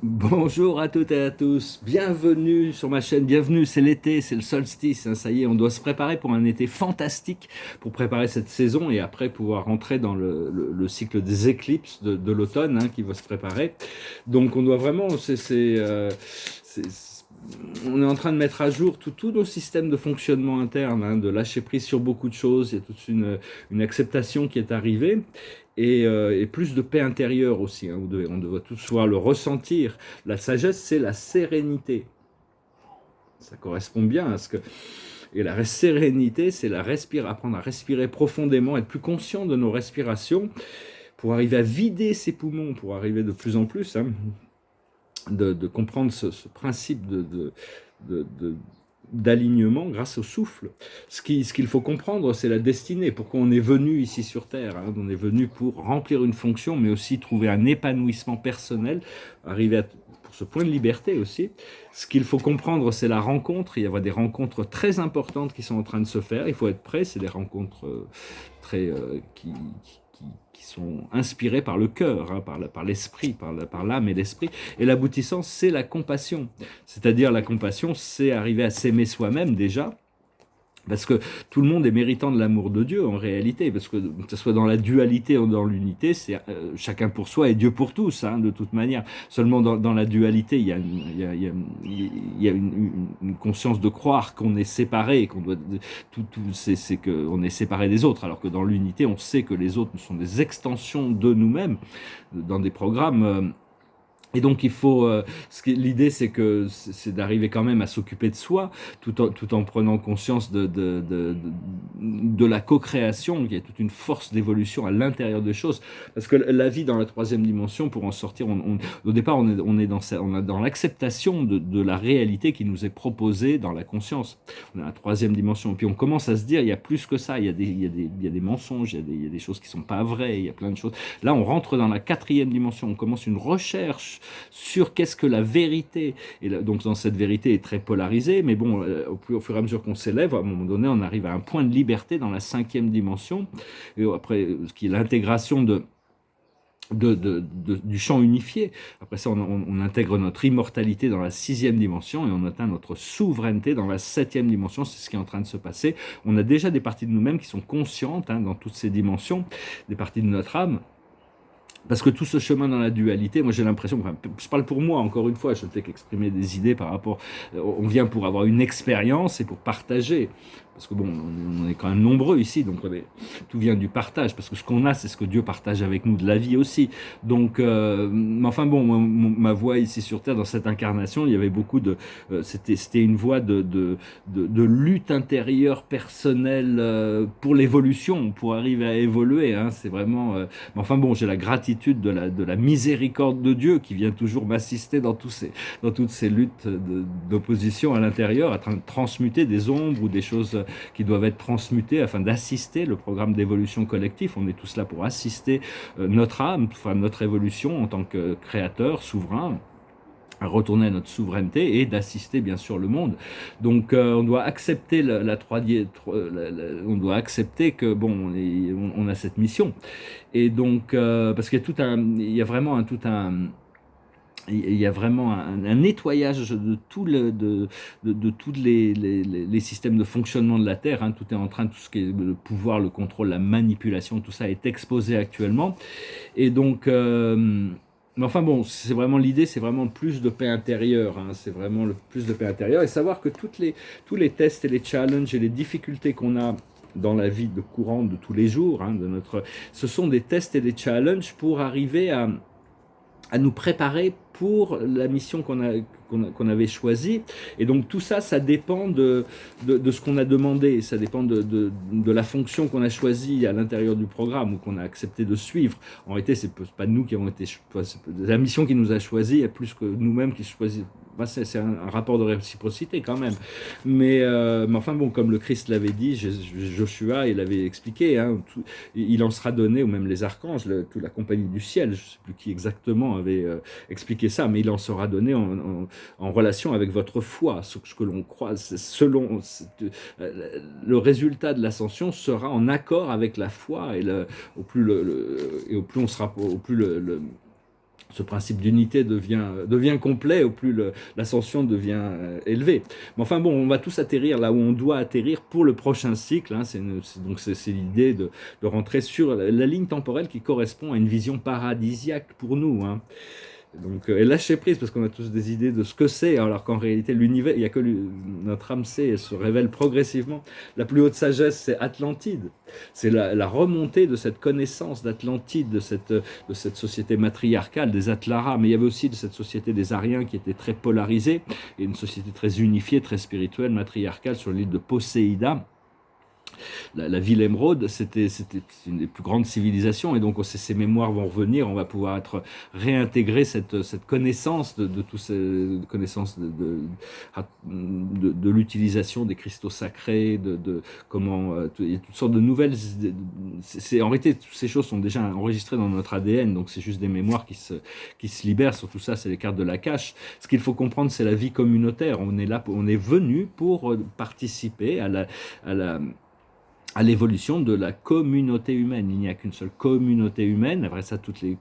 Bonjour à toutes et à tous, bienvenue sur ma chaîne, bienvenue, c'est l'été, c'est le solstice, hein, ça y est, on doit se préparer pour un été fantastique, pour préparer cette saison et après pouvoir rentrer dans le cycle des éclipses de l'automne hein, qui va se préparer. Donc on doit vraiment, on est en train de mettre à jour tous nos systèmes de fonctionnement interne, hein, de lâcher prise sur beaucoup de choses, il y a toute une acceptation qui est arrivée. Et plus de paix intérieure aussi. Hein. On doit tous pouvoir le ressentir. La sagesse, c'est la sérénité. Ça correspond bien à ce que... Et la sérénité, c'est apprendre à respirer profondément, être plus conscient de nos respirations, pour arriver à vider ses poumons, pour arriver de plus en plus, hein, de comprendre ce principe de d'alignement grâce au souffle. Ce qu'il faut comprendre, c'est la destinée. Pourquoi on est venu ici sur Terre, hein. On est venu pour remplir une fonction, mais aussi trouver un épanouissement personnel, pour ce point de liberté aussi. Ce qu'il faut comprendre, c'est la rencontre. Il y a des rencontres très importantes qui sont en train de se faire. Il faut être prêt. C'est des rencontres qui sont inspirées par le cœur, hein, par l'esprit, par l'âme et l'esprit. Et l'aboutissant, c'est la compassion. C'est-à-dire la compassion, c'est arriver à s'aimer soi-même déjà, parce que tout le monde est méritant de l'amour de Dieu en réalité, parce que ce soit dans la dualité ou dans l'unité, c'est chacun pour soi et Dieu pour tous, hein, de toute manière. Seulement dans la dualité, il y a une conscience de croire qu'on est séparé, qu'on doit c'est qu'on est séparé des autres, alors que dans l'unité, on sait que les autres sont des extensions de nous-mêmes dans des programmes. Et donc l'idée c'est d'arriver quand même à s'occuper de soi, tout en prenant conscience de la co-création, qu'il y a toute une force d'évolution à l'intérieur des choses. Parce que la vie dans la troisième dimension, pour en sortir, au départ on est dans l'acceptation de la réalité qui nous est proposée dans la conscience. On est dans la troisième dimension. Et puis on commence à se dire, il y a plus que ça, il y a des mensonges, il y a des choses qui sont pas vraies, il y a plein de choses. Là on rentre dans la quatrième dimension, on commence une recherche sur qu'est-ce que la vérité. Et là, donc dans cette vérité est très polarisée, mais bon, au fur et à mesure qu'on s'élève, à un moment donné, on arrive à un point de liberté dans la cinquième dimension, et après, ce qui est l'intégration du champ unifié. Après ça, on intègre notre immortalité dans la sixième dimension et on atteint notre souveraineté dans la septième dimension. C'est ce qui est en train de se passer. On a déjà des parties de nous-mêmes qui sont conscientes hein, dans toutes ces dimensions, des parties de notre âme. Parce que tout ce chemin dans la dualité, moi j'ai l'impression, enfin, je parle pour moi encore une fois, je ne fais qu'exprimer des idées par rapport, on vient pour avoir une expérience et pour partager. Parce que bon, on est quand même nombreux ici, donc tout vient du partage, parce que ce qu'on a, c'est ce que Dieu partage avec nous, de la vie aussi. Donc, enfin bon, ma voix ici sur Terre, dans cette incarnation, il y avait beaucoup c'était une voie de lutte intérieure personnelle pour l'évolution, pour arriver à évoluer. Hein, c'est vraiment. Mais enfin bon, j'ai la gratitude de la miséricorde de Dieu qui vient toujours m'assister dans toutes ces luttes d'opposition à l'intérieur, à train de transmuter des ombres ou des choses qui doivent être transmutées afin d'assister le programme d'évolution collective. On est tous là pour assister notre âme, enfin notre évolution en tant que créateur, souverain, à retourner à notre souveraineté et d'assister bien sûr le monde. Donc on doit accepter on doit accepter que bon on a cette mission. Et donc parce qu'il y a il y a vraiment un nettoyage de tous les systèmes de fonctionnement de la Terre. Hein. Tout est en train, tout ce qui est le pouvoir, le contrôle, la manipulation, tout ça est exposé actuellement. Et donc, mais enfin bon, c'est vraiment l'idée, c'est vraiment plus de paix intérieure. Hein. C'est vraiment le plus de paix intérieure et savoir que tous les tests et les challenges et les difficultés qu'on a dans la vie de courante de tous les jours, hein, ce sont des tests et des challenges pour arriver à nous préparer pour la mission qu'on avait choisie. Et donc tout ça, ça dépend de ce qu'on a demandé, ça dépend de la fonction qu'on a choisie à l'intérieur du programme ou qu'on a accepté de suivre. En réalité, c'est pas nous qui avons été... La mission qui nous a choisi est plus que nous-mêmes qui choisissons. C'est un rapport de réciprocité quand même. Mais enfin bon, comme le Christ l'avait dit, Joshua, il avait expliqué, hein, il en sera donné, ou même les archanges, toute la compagnie du ciel, je ne sais plus qui exactement avait expliqué ça, mais il en sera donné en relation avec votre foi, ce que l'on croit, le résultat de l'ascension sera en accord avec la foi, et au plus on sera, au plus ce principe d'unité devient complet, au plus l'ascension devient élevée. Mais enfin bon, on va tous atterrir là où on doit atterrir pour le prochain cycle. Hein. Donc c'est l'idée de rentrer sur la ligne temporelle qui correspond à une vision paradisiaque pour nous. Hein. Donc, et lâcher prise, parce qu'on a tous des idées de ce que c'est, alors qu'en réalité, l'univers, il n'y a que notre âme sait, elle se révèle progressivement. La plus haute sagesse, c'est Atlantide. C'est la remontée de cette connaissance d'Atlantide, de cette société matriarcale des Atlaras, mais il y avait aussi de cette société des Ariens qui était très polarisée, et une société très unifiée, très spirituelle, matriarcale sur l'île de Poséida. La ville émeraude, c'était une des plus grandes civilisations, et donc ces mémoires vont revenir, on va pouvoir être réintégrer cette connaissance de tous ces connaissances de l'utilisation des cristaux sacrés, comment il y a toutes sortes de nouvelles. En réalité, toutes ces choses sont déjà enregistrées dans notre ADN, donc c'est juste des mémoires qui se libèrent. Sur tout ça, c'est les cartes de la cache. Ce qu'il faut comprendre, c'est la vie communautaire. On est là, on est venu pour participer à l'évolution de la communauté humaine. Il n'y a qu'une seule communauté humaine. Après ça, toutes les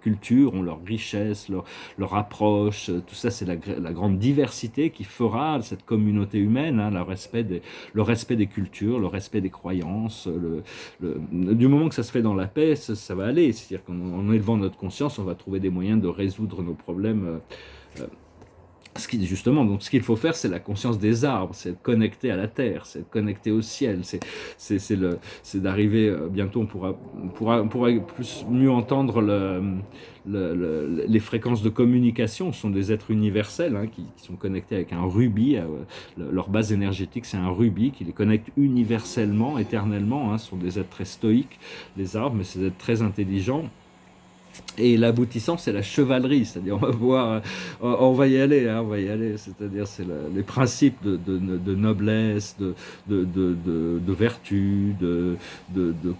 cultures ont leur richesse, leur approche. Tout ça, c'est la grande diversité qui fera cette communauté humaine, hein, le respect des cultures, le respect des croyances. Du moment que ça se fait dans la paix, ça va aller. C'est-à-dire qu'en élevant notre conscience, on va trouver des moyens de résoudre nos problèmes. Justement, donc ce qu'il faut faire, c'est la conscience des arbres, c'est de connecter à la terre, c'est de connecter au ciel, c'est d'arriver, bientôt on pourra mieux entendre les fréquences de communication. Ce sont des êtres universels, hein, qui sont connectés avec un rubis, leur base énergétique c'est un rubis qui les connecte universellement, éternellement, hein. Ce sont des êtres très stoïques, les arbres, mais c'est des êtres très intelligents. Et l'aboutissant, c'est la chevalerie, c'est-à-dire on va y aller, hein, c'est-à-dire c'est les principes de noblesse, de vertu, de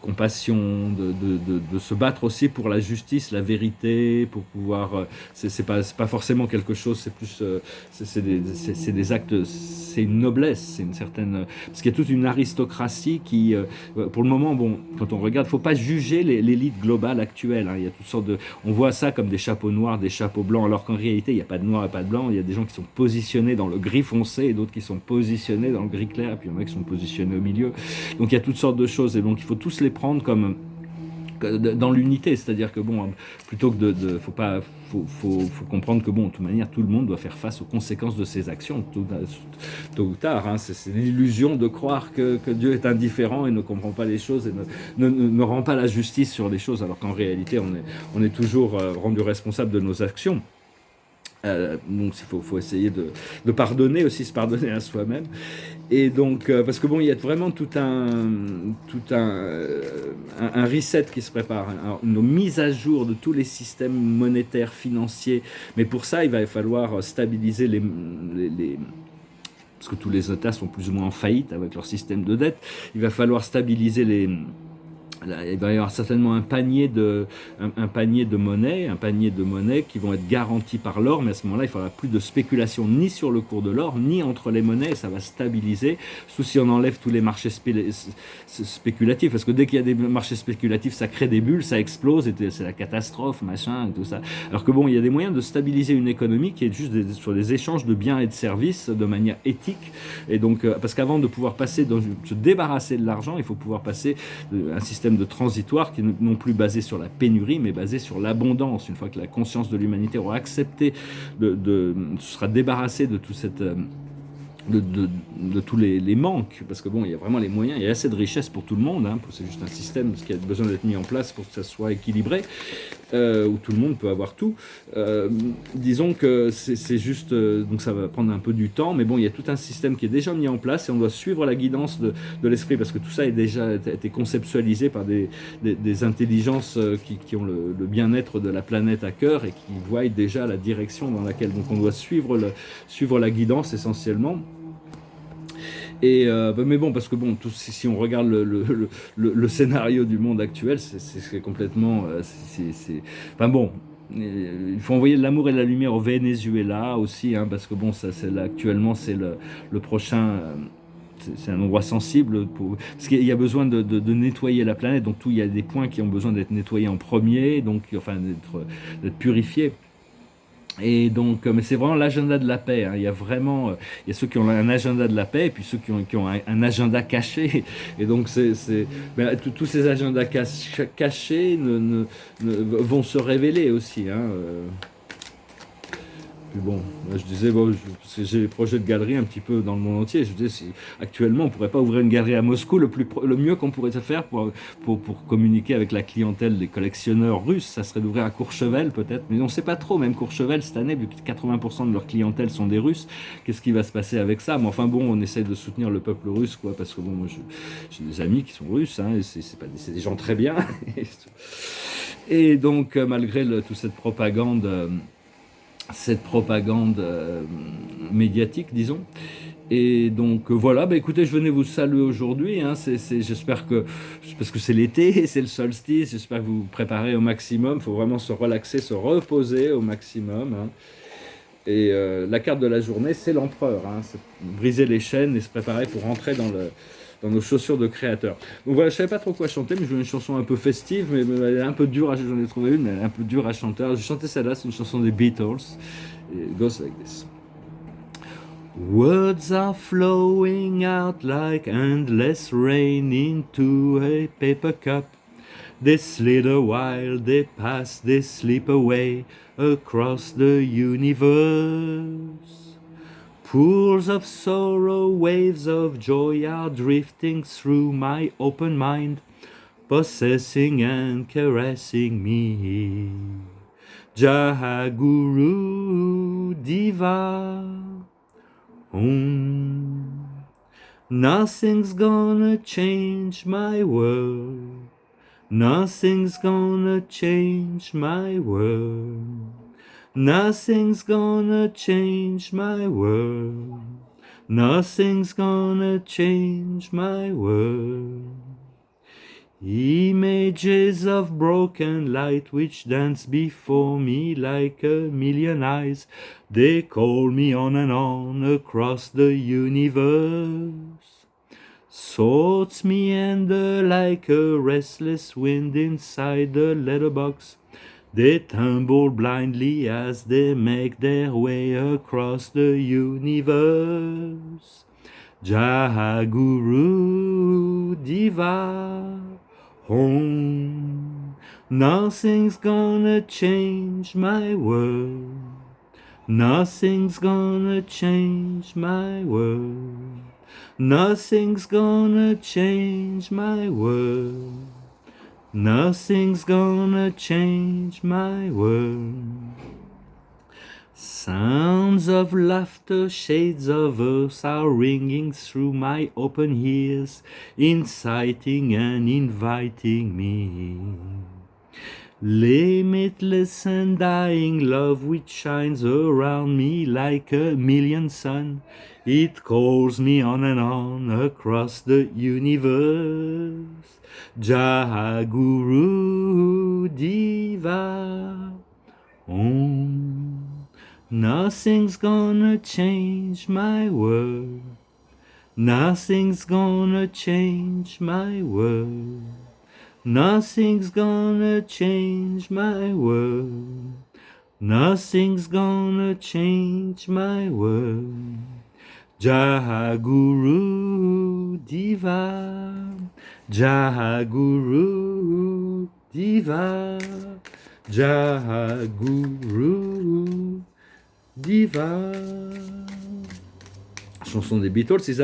compassion, de se battre aussi pour la justice, la vérité, pour pouvoir. C'est pas forcément quelque chose, c'est plus, c'est des actes, c'est une noblesse, c'est une certaine, parce qu'il y a toute une aristocratie qui, pour le moment, bon, quand on regarde, faut pas juger l'élite globale actuelle, hein, il y a toutes sortes on voit ça comme des chapeaux noirs, des chapeaux blancs, alors qu'en réalité, il n'y a pas de noir et pas de blanc. Il y a des gens qui sont positionnés dans le gris foncé et d'autres qui sont positionnés dans le gris clair, et puis il y en a qui sont positionnés au milieu. Donc il y a toutes sortes de choses, et donc il faut tous les prendre comme dans l'unité, c'est-à-dire que bon, plutôt que faut comprendre que bon, de toute manière, tout le monde doit faire face aux conséquences de ses actions, tôt ou tard. Hein. C'est l'illusion de croire que Dieu est indifférent et ne comprend pas les choses et ne rend pas la justice sur les choses, alors qu'en réalité, on est toujours rendu responsable de nos actions. Donc il faut essayer de pardonner aussi, se pardonner à soi-même. Et donc, parce que bon, il y a vraiment tout un reset qui se prépare, alors, nos mises à jour de tous les systèmes monétaires, financiers. Mais pour ça, il va falloir stabiliser parce que tous les États sont plus ou moins en faillite avec leur système de dette. Il va falloir stabiliser il va y avoir certainement un panier de monnaie qui vont être garantis par l'or, mais à ce moment-là, il ne faudra plus de spéculation ni sur le cours de l'or, ni entre les monnaies, et ça va stabiliser, sauf si on enlève tous les marchés spéculatifs, parce que dès qu'il y a des marchés spéculatifs, ça crée des bulles, ça explose, et c'est la catastrophe, machin, et tout ça. Alors que bon, il y a des moyens de stabiliser une économie qui est juste sur des échanges de biens et de services de manière éthique, et donc, parce qu'avant de pouvoir se débarrasser de l'argent, il faut pouvoir passer un système de transitoire qui n'est non plus basé sur la pénurie, mais basé sur l'abondance. Une fois que la conscience de l'humanité aura accepté, sera débarrassée de tout cette... de tous les manques, parce que bon, il y a vraiment les moyens, il y a assez de richesse pour tout le monde, hein, c'est juste un système qui a besoin d'être mis en place pour que ça soit équilibré, où tout le monde peut avoir tout. Disons que c'est juste, donc ça va prendre un peu du temps, mais bon, il y a tout un système qui est déjà mis en place et on doit suivre la guidance de l'esprit, parce que tout ça est déjà été conceptualisé par des intelligences qui ont le bien-être de la planète à cœur et qui voient déjà la direction dans laquelle donc on doit suivre la guidance essentiellement. Et mais bon, parce que bon, si on regarde le scénario du monde actuel, c'est complètement, enfin bon, il faut envoyer de l'amour et de la lumière au Venezuela aussi, hein, parce que bon, ça, actuellement, c'est le prochain. c'est un endroit sensible, parce qu'il y a besoin de nettoyer la planète, donc il y a des points qui ont besoin d'être nettoyés en premier, donc, enfin d'être purifiés. Et donc, mais c'est vraiment l'agenda de la paix, hein. Il y a vraiment, il y a ceux qui ont un agenda de la paix, et puis ceux qui ont un agenda caché. Et donc, ben, tous ces agendas cachés vont se révéler aussi, hein. Puis bon, là, je disais, bon, parce que j'ai des projets de galerie un petit peu dans le monde entier. Je disais, actuellement, on pourrait pas ouvrir une galerie à Moscou. Le mieux qu'on pourrait faire pour communiquer avec la clientèle des collectionneurs russes, ça serait d'ouvrir à Courchevel peut-être. Mais on ne sait pas trop, même Courchevel cette année, vu que 80% de leur clientèle sont des Russes, qu'est-ce qui va se passer avec ça? Mais enfin bon, on essaie de soutenir le peuple russe, quoi, parce que bon, moi, j'ai des amis qui sont russes, hein, et c'est des gens très bien. Et donc, malgré toute cette propagande médiatique, disons. Et donc voilà, bah écoutez, je venais vous saluer aujourd'hui, hein, j'espère que, parce que c'est l'été, c'est le solstice, j'espère que vous vous préparez au maximum, il faut vraiment se relaxer, se reposer au maximum, hein. Et la carte de la journée, c'est l'empereur, hein, c'est briser les chaînes et se préparer pour rentrer dans nos chaussures de créateur. Donc voilà, je savais pas trop quoi chanter, mais je voulais une chanson un peu festive, mais elle est un peu dure, j'en ai trouvé une, mais elle est un peu dure à chanter. Alors, j'ai chanté celle-là, c'est une chanson des Beatles, et it goes like this. Words are flowing out like endless rain into a paper cup. They slither while they pass, they slip away across the universe. Pools of sorrow, waves of joy are drifting through my open mind, possessing and caressing me. Jahaguru Diva. Nothing's gonna change my world. Nothing's gonna change my world. Nothing's gonna change my world. Nothing's gonna change my world. Images of broken light which dance before me like a million eyes. They call me on and on across the universe. Thoughts meander like a restless wind inside the letterbox. They tumble blindly as they make their way across the universe. Jahaguru Diva Home. Nothing's gonna change my world. Nothing's gonna change my world. Nothing's gonna change my world. Nothing's gonna change my world. Sounds of laughter, shades of earth are ringing through my open ears, inciting and inviting me. Limitless and dying love which shines around me like a million sun. It calls me on and on across the universe. Jahaguru Diva Om. Nothing's gonna change my world. Nothing's gonna change my world. Nothing's gonna change my world. Nothing's gonna change my world. Jahaguru Diva. Jahaguru Diva. Jahaguru Diva. Chanson des Beatles, ils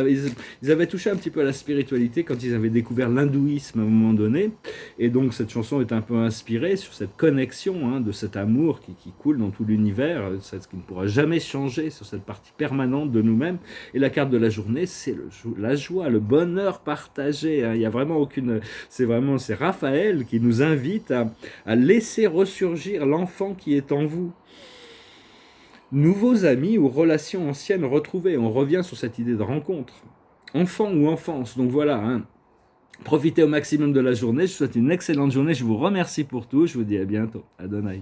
avaient touché un petit peu à la spiritualité quand ils avaient découvert l'hindouisme à un moment donné, et donc cette chanson est un peu inspirée sur cette connexion, hein, de cet amour qui coule dans tout l'univers, ce qui ne pourra jamais changer, sur cette partie permanente de nous-mêmes. Et la carte de la journée, c'est la joie, le bonheur partagé, hein. Il y a vraiment aucune, c'est Raphaël qui nous invite à laisser ressurgir l'enfant qui est en vous. Nouveaux amis ou relations anciennes retrouvées. On revient sur cette idée de rencontre. Enfant ou enfance. Donc voilà, hein. Profitez au maximum de la journée. Je vous souhaite une excellente journée. Je vous remercie pour tout. Je vous dis à bientôt. Adonai.